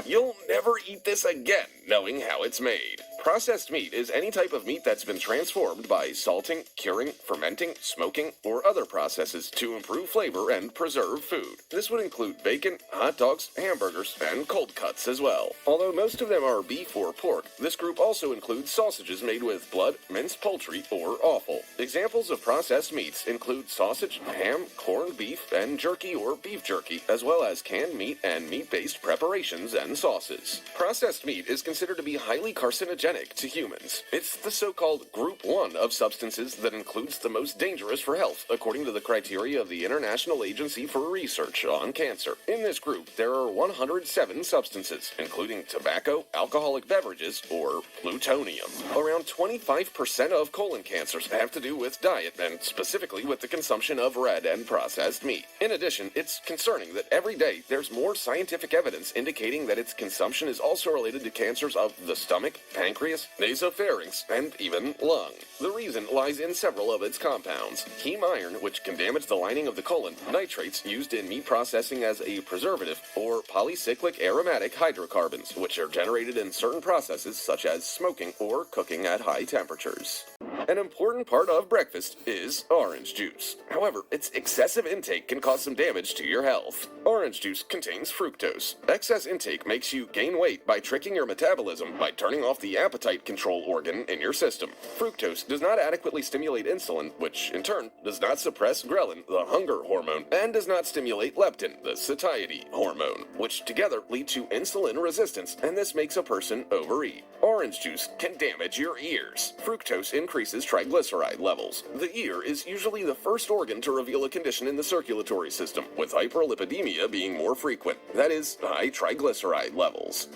You'll never eat this again, knowing how it's made. Processed meat is any type of meat that's been transformed by salting, curing, fermenting, smoking, or other processes to improve flavor and preserve food. This would include bacon, hot dogs, hamburgers, and cold cuts as well. Although most of them are beef or pork, this group also includes sausages made with blood, minced poultry, or offal. Examples of processed meats include sausage, ham, corned beef, and jerky or beef jerky, as well as canned meat and meat-based preparations and sauces. Processed meat is considered to be highly carcinogenic to humans. It's the so-called Group 1 of substances that includes the most dangerous for health, according to the criteria of the International Agency for Research on Cancer. In this group, there are 107 substances, including tobacco, alcoholic beverages, or plutonium. Around 25% of colon cancers have to do with diet, and specifically with the consumption of red and processed meat. In addition, it's concerning that every day there's more scientific evidence indicating that its consumption is also related to cancers of the stomach, pancreas, nasopharynx, and even lung. The reason lies in several of its compounds. Heme iron, which can damage the lining of the colon, nitrates used in meat processing as a preservative, or polycyclic aromatic hydrocarbons, which are generated in certain processes such as smoking or cooking at high temperatures. An important part of breakfast is orange juice. However, its excessive intake can cause some damage to your health. Orange juice contains fructose. Excess intake makes you gain weight by tricking your metabolism by turning off the appetite control organ in your system. Fructose does not adequately stimulate insulin, which in turn does not suppress ghrelin, the hunger hormone, and does not stimulate leptin, the satiety hormone, which together lead to insulin resistance, and this makes a person overeat. Orange juice can damage your ears. Fructose increases triglyceride levels. The ear is usually the first organ to reveal a condition in the circulatory system, with hyperlipidemia being more frequent. That is, high triglyceride levels.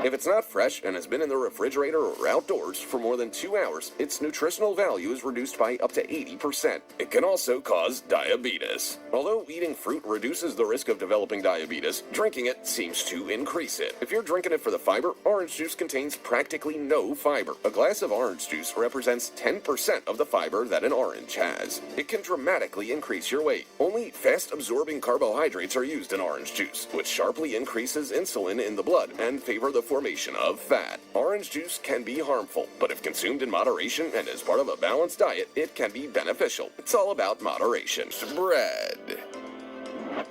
If it's not fresh and has been in the refrigerator or outdoors for more than 2 hours, its nutritional value is reduced by up to 80%. It can also cause diabetes. Although eating fruit reduces the risk of developing diabetes, drinking it seems to increase it. If you're drinking it for the fiber, orange juice contains practically no fiber. A glass of orange juice represents 10% of the fiber that an orange has. It can dramatically increase your weight. Only fast-absorbing carbohydrates are used in orange juice, which sharply increases insulin in the blood and favor the formation of fat. Orange juice can be harmful, but if consumed in moderation and as part of a balanced diet, it can be beneficial. It's all about moderation. Bread.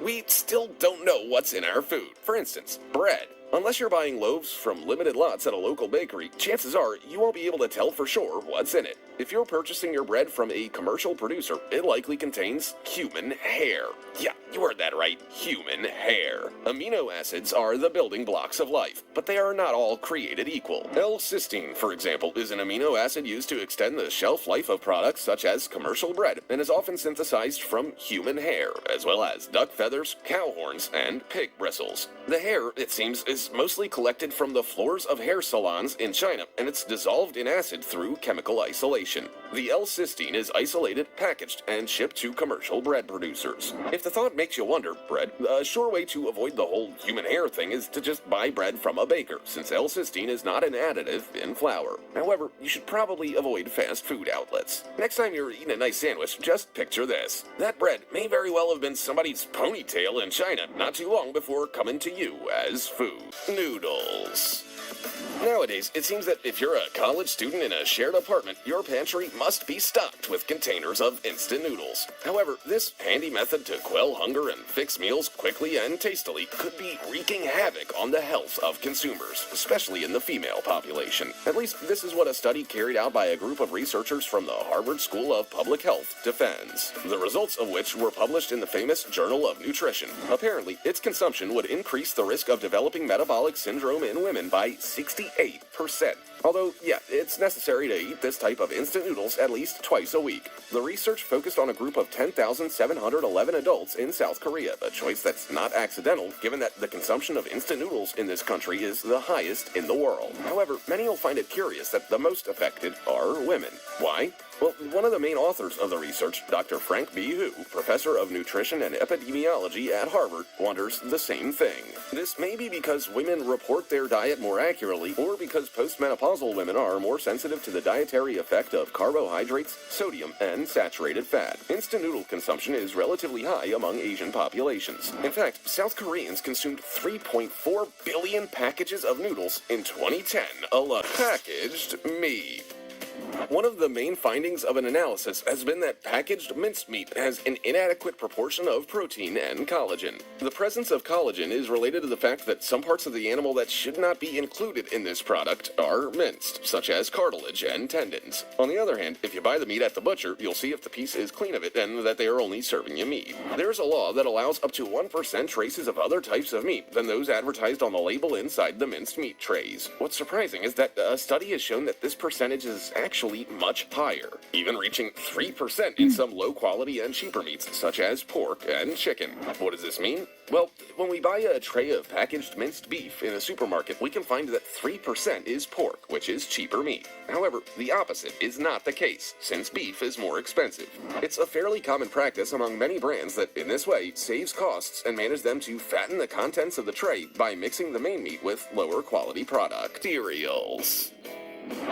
We still don't know what's in our food. For instance, bread. Unless you're buying loaves from limited lots at a local bakery, chances are you won't be able to tell for sure what's in it. If you're purchasing your bread from a commercial producer, it likely contains human hair. Yeah, you heard that right, human hair. Amino acids are the building blocks of life, but they are not all created equal. L-cysteine, for example, is an amino acid used to extend the shelf life of products such as commercial bread, and is often synthesized from human hair, as well as duck feathers, cow horns, and pig bristles. The hair, it seems, is mostly collected from the floors of hair salons in China, and it's dissolved in acid through chemical isolation. The L-cysteine is isolated, packaged, and shipped to commercial bread producers. If the thought makes you wonder, bread, a sure way to avoid the whole human hair thing is to just buy bread from a baker, since L-cysteine is not an additive in flour. However, you should probably avoid fast food outlets. Next time you're eating a nice sandwich, just picture this. That bread may very well have been somebody's ponytail in China not too long before coming to you as food. Noodles. Nowadays, it seems that if you're a college student in a shared apartment, your pantry must be stocked with containers of instant noodles. However, this handy method to quell hunger and fix meals quickly and tastily could be wreaking havoc on the health of consumers, especially in the female population. At least, this is what a study carried out by a group of researchers from the Harvard School of Public Health defends, the results of which were published in the famous Journal of Nutrition. Apparently, its consumption would increase the risk of developing metabolic syndrome in women by 68%. Although, yeah, it's necessary to eat this type of instant noodles at least twice a week. The research focused on a group of 10,711 adults in South Korea, a choice that's not accidental given that the consumption of instant noodles in this country is the highest in the world. However, many will find it curious that the most affected are women. Why? Well, one of the main authors of the research, Dr. Frank B. Hu, professor of nutrition and epidemiology at Harvard, wonders the same thing. This may be because women report their diet more accurately, or because postmenopausal women are more sensitive to the dietary effect of carbohydrates, sodium, and saturated fat. Instant noodle consumption is relatively high among Asian populations. In fact, South Koreans consumed 3.4 billion packages of noodles in 2010 alone. Packaged meat. One of the main findings of an analysis has been that packaged minced meat has an inadequate proportion of protein and collagen. The presence of collagen is related to the fact that some parts of the animal that should not be included in this product are minced, such as cartilage and tendons. On the other hand, if you buy the meat at the butcher, you'll see if the piece is clean of it and that they are only serving you meat. There's a law that allows up to 1% traces of other types of meat than those advertised on the label inside the minced meat trays. What's surprising is that a study has shown that this percentage is actually much higher, even reaching 3% in some low-quality and cheaper meats, such as pork and chicken. What does this mean? Well, when we buy a tray of packaged minced beef in a supermarket, we can find that 3% is pork, which is cheaper meat. However, the opposite is not the case, since beef is more expensive. It's a fairly common practice among many brands that, in this way, saves costs and manage them to fatten the contents of the tray by mixing the main meat with lower-quality product. Cereals.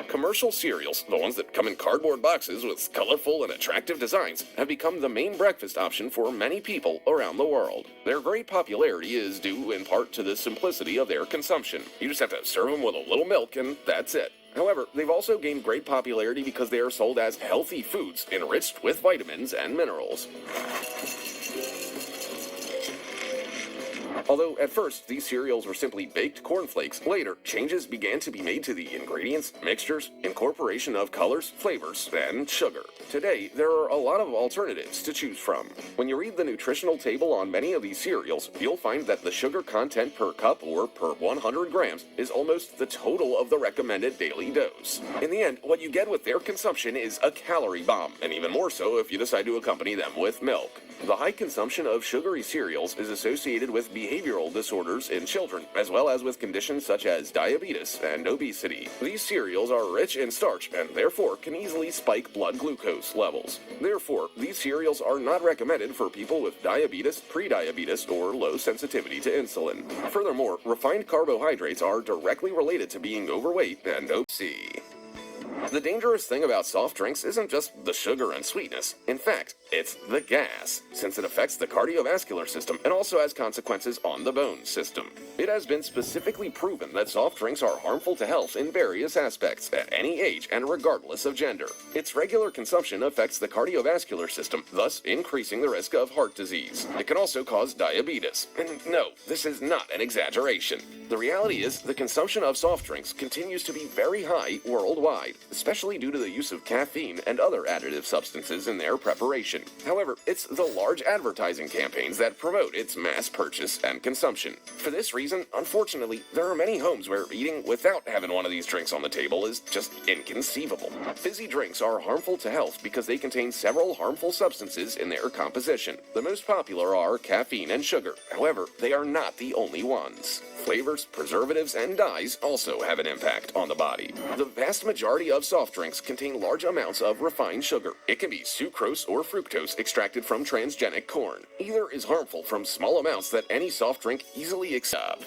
Commercial cereals, the ones that come in cardboard boxes with colorful and attractive designs, have become the main breakfast option for many people around the world. Their great popularity is due in part to the simplicity of their consumption. You just have to serve them with a little milk and that's it. However, they've also gained great popularity because they are sold as healthy foods enriched with vitamins and minerals. Although at first these cereals were simply baked cornflakes, later changes began to be made to the ingredients, mixtures, incorporation of colors, flavors, and sugar. Today, there are a lot of alternatives to choose from. When you read the nutritional table on many of these cereals, you'll find that the sugar content per cup or per 100 grams is almost the total of the recommended daily dose. In the end, what you get with their consumption is a calorie bomb, and even more so if you decide to accompany them with milk. The high consumption of sugary cereals is associated with behavioral disorders in children, as well as with conditions such as diabetes and obesity. These cereals are rich in starch and therefore can easily spike blood glucose levels. Therefore, these cereals are not recommended for people with diabetes, prediabetes, or low sensitivity to insulin. Furthermore, refined carbohydrates are directly related to being overweight and obesity. The dangerous thing about soft drinks isn't just the sugar and sweetness. In fact, it's the gas, since it affects the cardiovascular system and also has consequences on the bone system. It has been specifically proven that soft drinks are harmful to health in various aspects, at any age and regardless of gender. Its regular consumption affects the cardiovascular system, thus increasing the risk of heart disease. It can also cause diabetes. And no, this is not an exaggeration. The reality is the consumption of soft drinks continues to be very high worldwide, especially due to the use of caffeine and other additive substances in their preparation. However, it's the large advertising campaigns that promote its mass purchase and consumption. For this reason, unfortunately, there are many homes where eating without having one of these drinks on the table is just inconceivable. Fizzy drinks are harmful to health because they contain several harmful substances in their composition. The most popular are caffeine and sugar. However, they are not the only ones. Flavors, preservatives, and dyes also have an impact on the body. The vast majority of soft drinks contain large amounts of refined sugar. It can be sucrose or fructose extracted from transgenic corn. Either is harmful from small amounts that any soft drink easily accepts.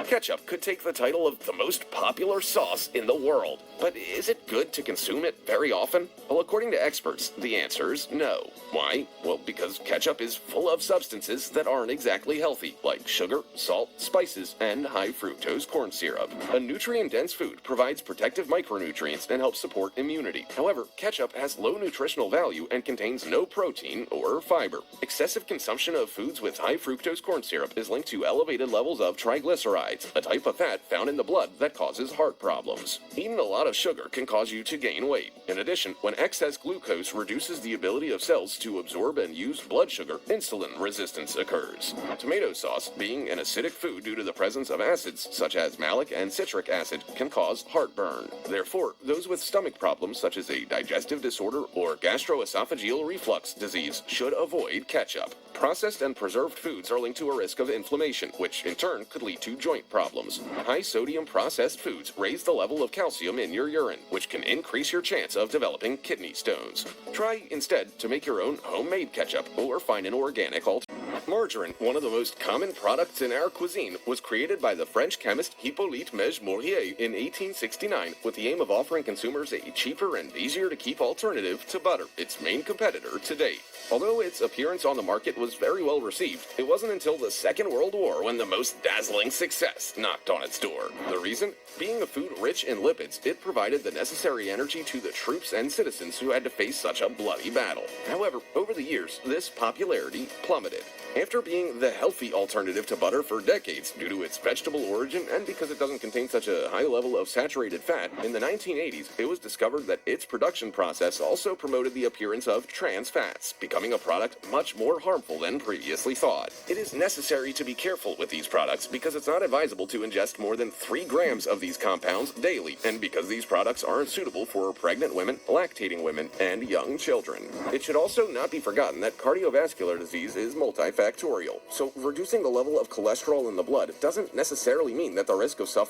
Ketchup could take the title of the most popular sauce in the world, but is it good to consume it very often? Well, according to experts, the answer is no. Why? Well, because ketchup is full of substances that aren't exactly healthy, like sugar, salt, spices, and high fructose corn syrup. A nutrient-dense food provides protective micronutrients and helps support immunity. However, ketchup has low nutritional value and contains no protein or fiber. Excessive consumption of foods with high fructose corn syrup is linked to elevated levels of triglycerides, a type of fat found in the blood that causes heart problems. Eating a lot of sugar can cause you to gain weight. In addition, when excess glucose reduces the ability of cells to absorb and use blood sugar, insulin resistance occurs. Tomato sauce, being an acidic food due to the presence of acids such as malic and citric acid, can cause heartburn. Therefore, those with stomach problems such as a digestive disorder or gastroesophageal reflux disease should avoid ketchup. Processed and preserved foods are linked to a risk of inflammation, which in turn could lead to joint joint problems. High-sodium processed foods raise the level of calcium in your urine, which can increase your chance of developing kidney stones. Try instead to make your own homemade ketchup or find an organic alternative. Margarine, one of the most common products in our cuisine, was created by the French chemist Hippolyte Mege-Maurier in 1869 with the aim of offering consumers a cheaper and easier-to-keep alternative to butter, its main competitor to date. Although its appearance on the market was very well received, it wasn't until the Second World War when the most dazzling success knocked on its door. The reason? Being a food rich in lipids, it provided the necessary energy to the troops and citizens who had to face such a bloody battle. However, over the years, this popularity plummeted. After being the healthy alternative to butter for decades due to its vegetable origin and because it doesn't contain such a high level of saturated fat, in the 1980s it was discovered that its production process also promoted the appearance of trans fats, becoming a product much more harmful than previously thought. It is necessary to be careful with these products because it's not advisable to ingest more than 3 grams of these compounds daily, and because these products aren't suitable for pregnant women, lactating women, and young children. It should also not be forgotten that cardiovascular disease is multifactorial, so reducing the level of cholesterol in the blood doesn't necessarily mean that the risk of suffering